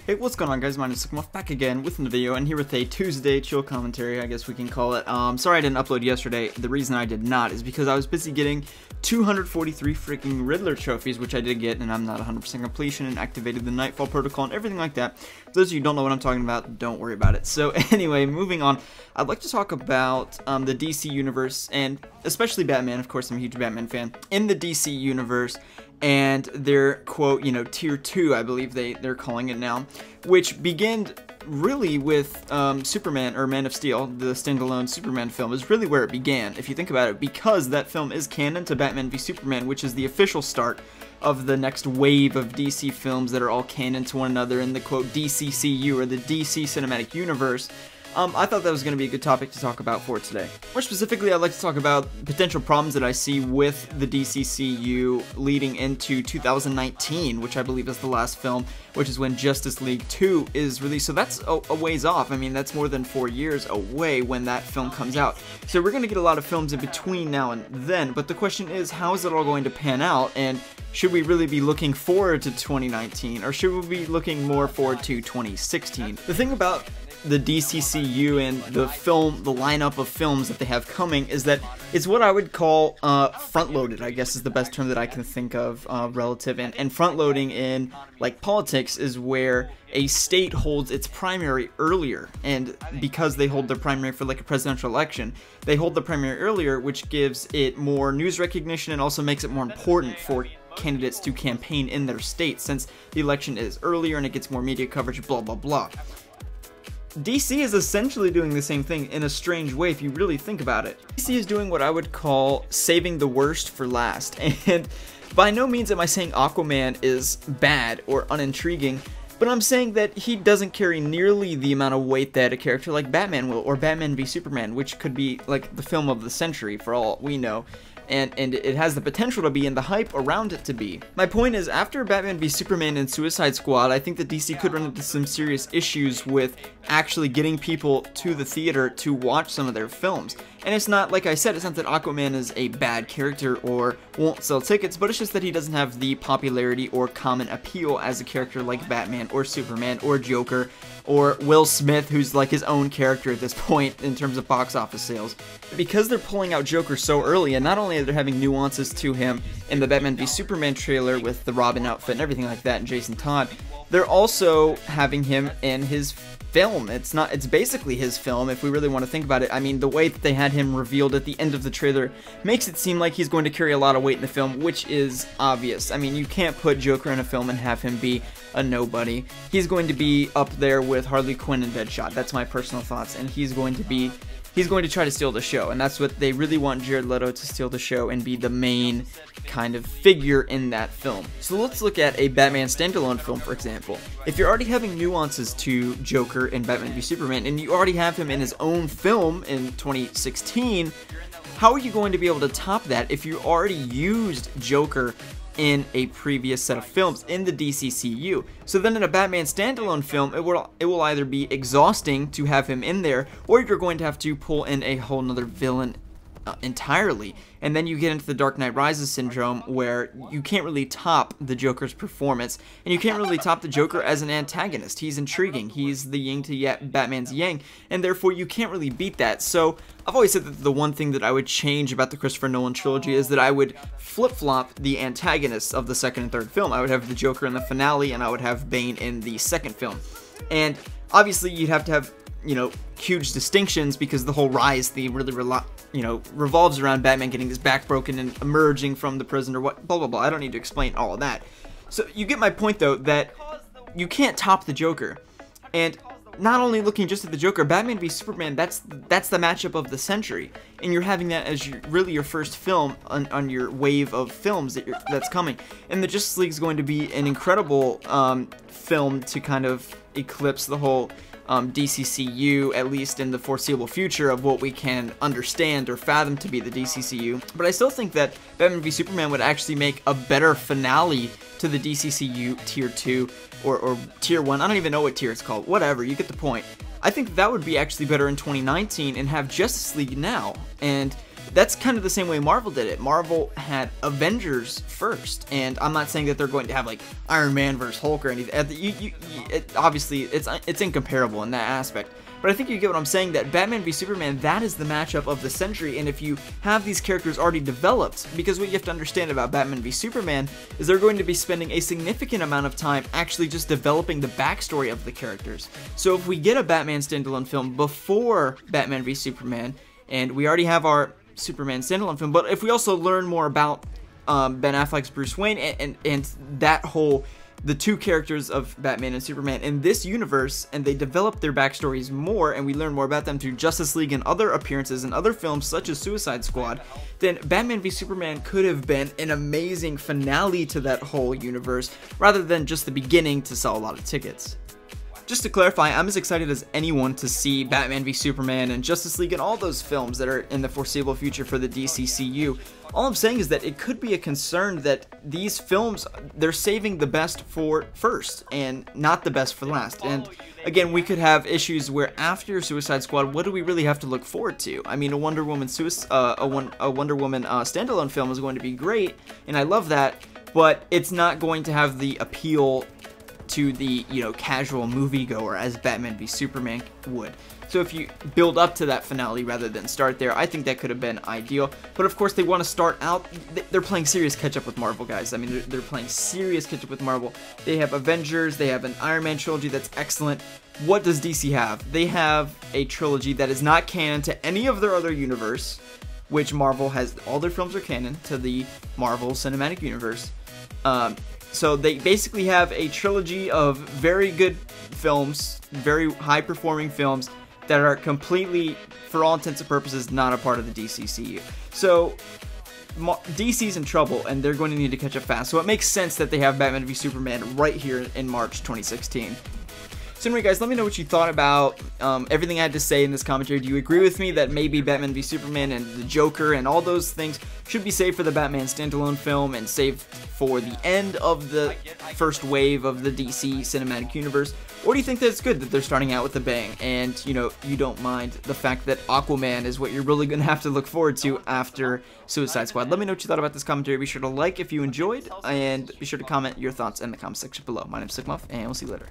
Hey, what's going on, guys? My name is Slcmof, back again with another video, and here with a Tuesday chill commentary, I guess we can call it. Sorry I didn't upload yesterday. The reason I did not is because I was busy getting 243 freaking Riddler trophies, which I did get, and I'm not 100% completion, and activated the Nightfall Protocol and everything like that. For those of you who don't know what I'm talking about, don't worry about it. So anyway, moving on, I'd like to talk about the DC universe, and especially Batman. Of course, I'm a huge Batman fan. In the DC universe, and their quote, tier 2, I believe they're calling it now, which began really with Superman, or Man of Steel, the standalone Superman film, is really where it began, if you think about it, because that film is canon to Batman v Superman, which is the official start of the next wave of DC films that are all canon to one another in the quote DCCU, or the DC Cinematic Universe. I thought that was going to be a good topic to talk about for today. More specifically, I'd like to talk about potential problems that I see with the DCCU leading into 2019, which I believe is the last film, which is when Justice League 2 is released. So that's a ways off. I mean, that's more than 4 years away when that film comes out. So we're going to get a lot of films in between now and then, but the question is, how is it all going to pan out, and should we really be looking forward to 2019, or should we be looking more forward to 2016? The thing about the DCCU and the lineup of films that they have coming is that it's what I would call front-loaded, I guess is the best term that I can think of relative, and front-loading in like politics is where a state holds its primary earlier, and because they hold their primary for like a presidential election, they hold the primary earlier, which gives it more news recognition and also makes it more important for candidates to campaign in their state, since the election is earlier and it gets more media coverage, blah blah blah. DC is essentially doing the same thing in a strange way if you really think about it. DC is doing what I would call saving the worst for last, and by no means am I saying Aquaman is bad or unintriguing, but I'm saying that he doesn't carry nearly the amount of weight that a character like Batman will, or Batman v Superman, which could be like the film of the century for all we know. And it has the potential to be, and the hype around it to be. My point is, after Batman v Superman and Suicide Squad, I think that DC could run into some serious issues with actually getting people to the theater to watch some of their films. And it's not, like I said, it's not that Aquaman is a bad character or won't sell tickets, but it's just that he doesn't have the popularity or common appeal as a character like Batman or Superman or Joker or Will Smith, who's like his own character at this point in terms of box office sales. Because they're pulling out Joker so early, and not only are they having nuances to him in the Batman v Superman trailer with the Robin outfit and everything like that, and Jason Todd, they're also having him in his film. It's basically his film if we really want to think about it. I mean, the way that they had him revealed at the end of the trailer makes it seem like he's going to carry a lot of weight in the film, which is obvious. I mean, you can't put Joker in a film and have him be a nobody. He's going to be up there with Harley Quinn and Deadshot. That's my personal thoughts, and he's going to try to steal the show, and that's what they really want Jared Leto to steal the show and be the main kind of figure in that film. So let's look at a Batman standalone film, for example. If you're already having nuances to Joker in Batman v Superman, and you already have him in his own film in 2016, how are you going to be able to top that if you already used Joker in a previous set of films in the DCCU? So then in a Batman standalone film, it will either be exhausting to have him in there, or you're going to have to pull in a whole nother villain entirely, and then you get into the Dark Knight Rises syndrome, where you can't really top the Joker's performance, and you can't really top the Joker as an antagonist. He's intriguing, he's the yin to Batman's yang, and therefore you can't really beat that. So I've always said that the one thing that I would change about the Christopher Nolan trilogy is that I would flip-flop the antagonists of the second and third film. I would have the Joker in the finale, and I would have Bane in the second film. And obviously you'd have to have, huge distinctions, because the whole Rise theme really revolves around Batman getting his back broken and emerging from the prison, or what, blah blah blah. I don't need to explain all of that. So you get my point, though, that you can't top the Joker. And not only looking just at the Joker, Batman v Superman, that's the matchup of the century, and you're having that as really your first film on your wave of films that's coming. And the Justice League is going to be an incredible film to kind of eclipse the whole DCCU, at least in the foreseeable future, of what we can understand or fathom to be the DCCU. But I still think that Batman v Superman would actually make a better finale to the DCCU Tier 2 or Tier 1. I don't even know what tier it's called. Whatever, you get the point. I think that would be actually better in 2019 and have Justice League now. And that's kind of the same way Marvel did it. Marvel had Avengers first, and I'm not saying that they're going to have like Iron Man versus Hulk or anything. Obviously, it's incomparable in that aspect. But I think you get what I'm saying, that Batman v Superman, that is the matchup of the century, and if you have these characters already developed, because what you have to understand about Batman v Superman is they're going to be spending a significant amount of time actually just developing the backstory of the characters. So if we get a Batman standalone film before Batman v Superman, and we already have our Superman standalone film, but if we also learn more about Ben Affleck's Bruce Wayne and that whole, the two characters of Batman and Superman in this universe, and they develop their backstories more, and we learn more about them through Justice League and other appearances in other films such as Suicide Squad, then Batman v Superman could have been an amazing finale to that whole universe, rather than just the beginning to sell a lot of tickets. Just to clarify, I'm as excited as anyone to see Batman v Superman and Justice League and all those films that are in the foreseeable future for the DCCU. All I'm saying is that it could be a concern that these films, they're saving the best for first and not the best for last. And again, we could have issues where after Suicide Squad, what do we really have to look forward to? I mean, a Wonder Woman standalone film is going to be great, and I love that, but it's not going to have the appeal to the, casual moviegoer as Batman v Superman would. So if you build up to that finale rather than start there, I think that could have been ideal. But of course, they want to start out, they're playing serious catch-up with Marvel, guys. I mean, they're playing serious catch-up with Marvel. They have Avengers, they have an Iron Man trilogy that's excellent. What does DC have? They have a trilogy that is not canon to any of their other universe, which Marvel has, all their films are canon to the Marvel Cinematic Universe. So they basically have a trilogy of very good films, very high-performing films that are completely, for all intents and purposes, not a part of the DCCU. So DC's in trouble, and they're going to need to catch up fast. So it makes sense that they have Batman v Superman right here in March 2016. So anyway, guys, let me know what you thought about everything I had to say in this commentary. Do you agree with me that maybe Batman v Superman and the Joker and all those things should be saved for the Batman standalone film and saved for the end of the first wave of the DC Cinematic Universe? Or do you think that it's good that they're starting out with a bang and, you don't mind the fact that Aquaman is what you're really going to have to look forward to after Suicide Squad? Let me know what you thought about this commentary. Be sure to like if you enjoyed, and be sure to comment your thoughts in the comment section below. My name's Slcmof, and we'll see you later.